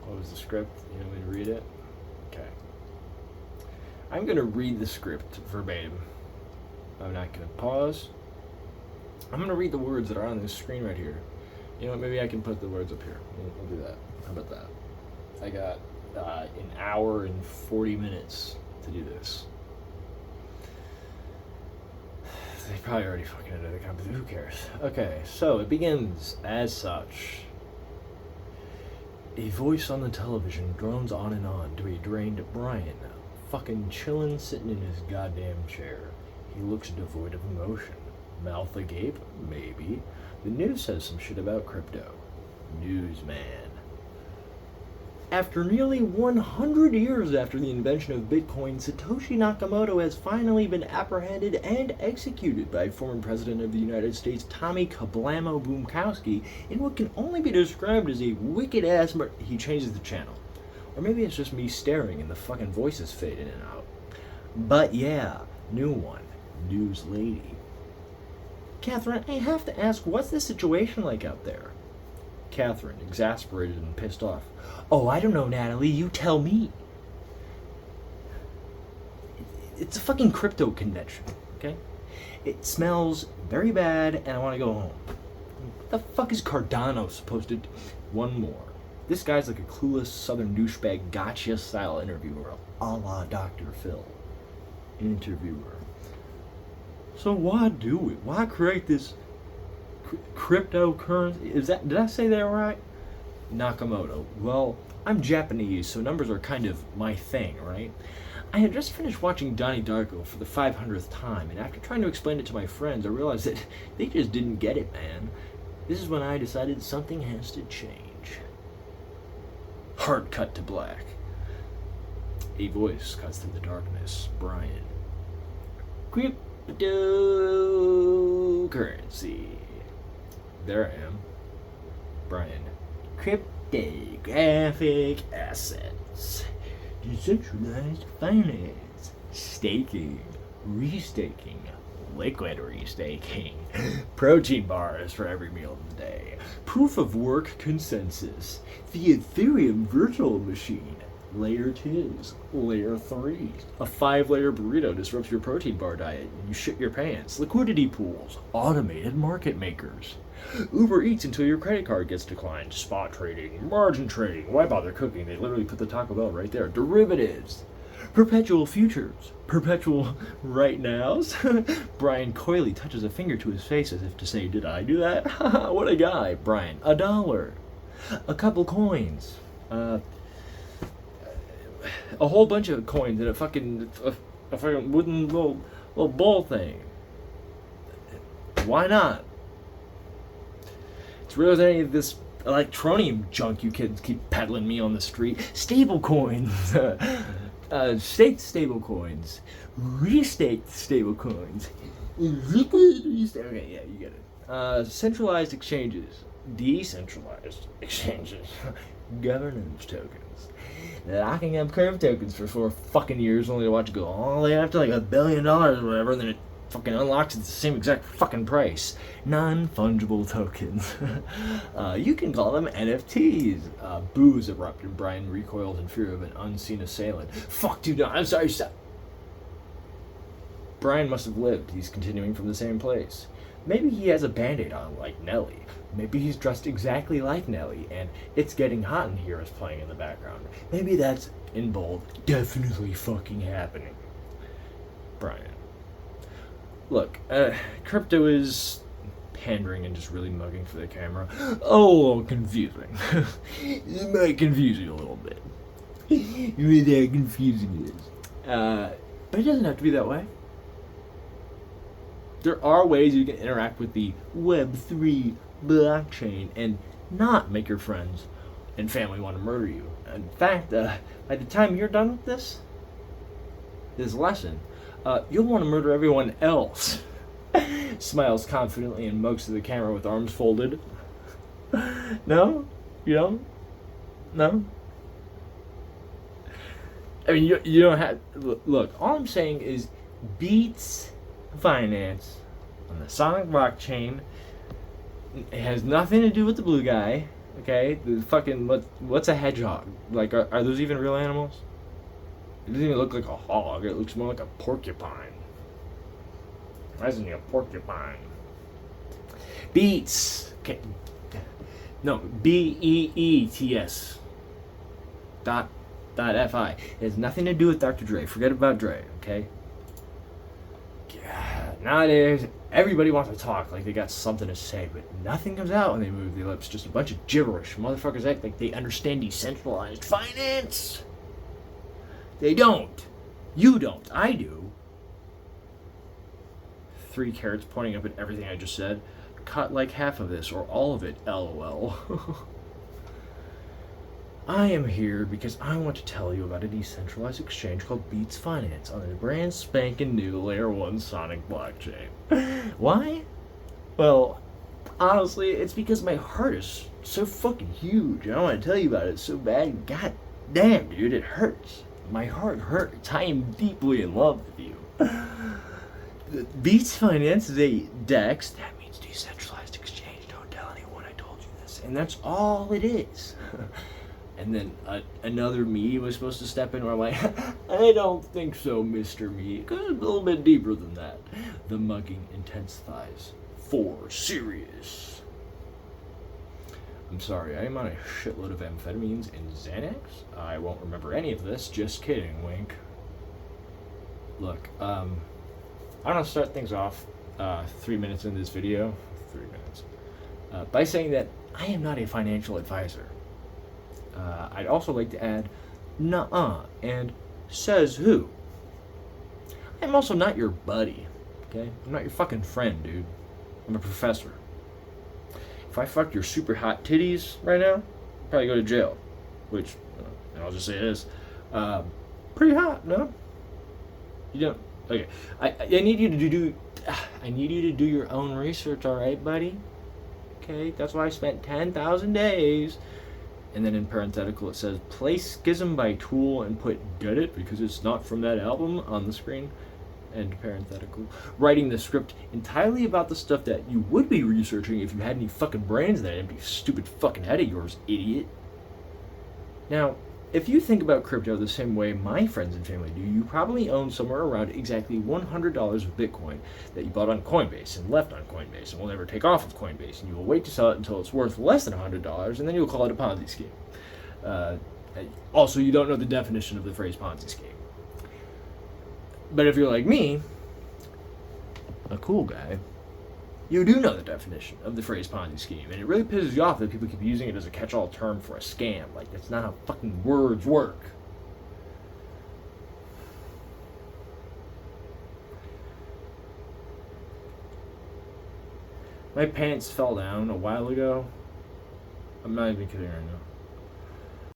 What was the script? You want me to read it? Okay. I'm going to read the script verbatim. I'm not going to pause. I'm going to read the words that are on this screen right here. You know what, maybe I can put the words up here. We'll do that. How about that? I got an hour and 40 minutes to do this. They probably already fucking ended the company. Who cares? Okay, so it begins as such. A voice on the television drones on and on to a drained Brian, fucking chillin', sitting in his goddamn chair. He looks devoid of emotion. Mouth agape? Maybe. The news says some shit about crypto. Newsman. After nearly 100 years after the invention of Bitcoin, Satoshi Nakamoto has finally been apprehended and executed by former President of the United States Tommy Kablamo Boomkowski in what can only be described as a wicked-ass He changes the channel. Or maybe it's just me staring and the fucking voices fade in and out. But yeah, new one. News lady. Catherine, I have to ask, what's the situation like out there? Catherine, exasperated and pissed off. Oh, I don't know, Natalie. You tell me. It's a fucking crypto convention, okay? It smells very bad, and I want to go home. What the fuck is Cardano supposed to do? One more. This guy's like a clueless southern douchebag gotcha-style interviewer, a la Dr. Phil. Interviewer. So why do it? Why create this cryptocurrency? Did I say that right? Nakamoto. Well, I'm Japanese, so numbers are kind of my thing, right? I had just finished watching Donnie Darko for the 500th time, and after trying to explain it to my friends, I realized that they just didn't get it, man. This is when I decided something has to change. Hard cut to black. A voice cuts through the darkness. Brian. Cryptocurrency. There I am. Brian. Cryptographic assets. Decentralized finance. Staking. Restaking. Liquid restaking. Protein bars for every meal of the day. Proof of work consensus. The Ethereum virtual machine. Layer 2s. Layer 3s. A 5-layer burrito disrupts your protein bar diet and you shit your pants. Liquidity pools. Automated market makers. Uber Eats until your credit card gets declined. Spot trading. Margin trading. Why bother cooking? They literally put the Taco Bell right there. Derivatives. Perpetual futures. Perpetual right nows. Brian coyly touches a finger to his face as if to say, did I do that? What a guy. Brian. $1. A couple coins. A whole bunch of coins and a fucking wooden little ball thing. Why not? It's realer than any of this electronium junk you kids keep peddling me on the street. Stable coins. Staked stable coins. Restaked stable coins. Okay, yeah, you get it. Centralized exchanges. Decentralized exchanges. Governance tokens. Locking up curve tokens for 4 fucking years only to watch it go all the way up to like $1 billion or whatever, and then it fucking unlocks at the same exact fucking price. Non-fungible tokens. You can call them NFTs. Boos erupt and Brian recoils in fear of an unseen assailant. Fuck, dude, no, I'm sorry, stop. Brian must have lived. He's continuing from the same place. Maybe he has a band-aid on like Nelly. Maybe he's dressed exactly like Nelly, and It's Getting Hot in Here is playing in the background. Maybe that's, in bold, definitely fucking happening. Brian. Look, crypto is pandering and just really mugging for the camera. Oh, confusing. It might confuse you a little bit. Really how confusing it is. But it doesn't have to be that way. There are ways you can interact with the Web3 blockchain and not make your friends and family want to murder you. In fact, by the time you're done with this lesson, you'll want to murder everyone else. Smiles confidently and mugs to the camera with arms folded. No? You don't? No? I mean, you don't have... Look, all I'm saying is Beets Finance on the Sonic blockchain. It has nothing to do with the blue guy, Okay, the fucking what's a hedgehog? Like, are those even real animals? It doesn't even look like a hog. It looks more like a porcupine. Why isn't he a porcupine? Beets. Okay. No, Beets. Dot fi. It has nothing to do with Dr. Dre. Forget about Dre. Okay. Nowadays, everybody wants to talk like they got something to say, but nothing comes out when they move their lips. Just a bunch of gibberish. Motherfuckers act like they understand decentralized finance. They don't. You don't. I do. 3 carrots pointing up at everything I just said. Cut like half of this or all of it, lol. I am here because I want to tell you about a decentralized exchange called Beets Finance on the brand spanking new Layer 1 Sonic blockchain. Why? Well, honestly, it's because my heart is so fucking huge. I want to tell you about it so bad. God damn, dude, it hurts. My heart hurts. I am deeply in love with you. Beets Finance is a DEX. That means decentralized exchange. Don't tell anyone I told you this. And that's all it is. And then another me was supposed to step in where I'm like, I don't think so, Mr. Me. Because it's a little bit deeper than that. The mugging intensifies. For serious. I'm sorry, I am on a shitload of amphetamines and Xanax. I won't remember any of this. Just kidding, wink. Look, I'm going to start things off 3 minutes into this video. 3 minutes. By saying that I am not a financial advisor. I'd also like to add, nuh-uh, and says who. I'm also not your buddy, okay? I'm not your fucking friend, dude. I'm a professor. If I fucked your super hot titties right now, I'd probably go to jail. Which, and I'll just say this, pretty hot, no? You don't? Okay. I need you to do your own research, alright, buddy? Okay, that's why I spent 10,000 days. And then in parenthetical it says, play Schism by Tool and put get it because it's not from that album on the screen. End parenthetical. Writing the script entirely about the stuff that you would be researching if you had any fucking brains in that empty stupid fucking head of yours, idiot. Now, if you think about crypto the same way my friends and family do, you probably own somewhere around exactly $100 of Bitcoin that you bought on Coinbase and left on Coinbase and will never take off of Coinbase, and you will wait to sell it until it's worth less than $100, and then you'll call it a Ponzi scheme. Also, you don't know the definition of the phrase Ponzi scheme. But if you're like me, a cool guy, you do know the definition of the phrase Ponzi scheme, and it really pisses you off that people keep using it as a catch-all term for a scam. Like, that's not how fucking words work. My pants fell down a while ago. I'm not even kidding right now.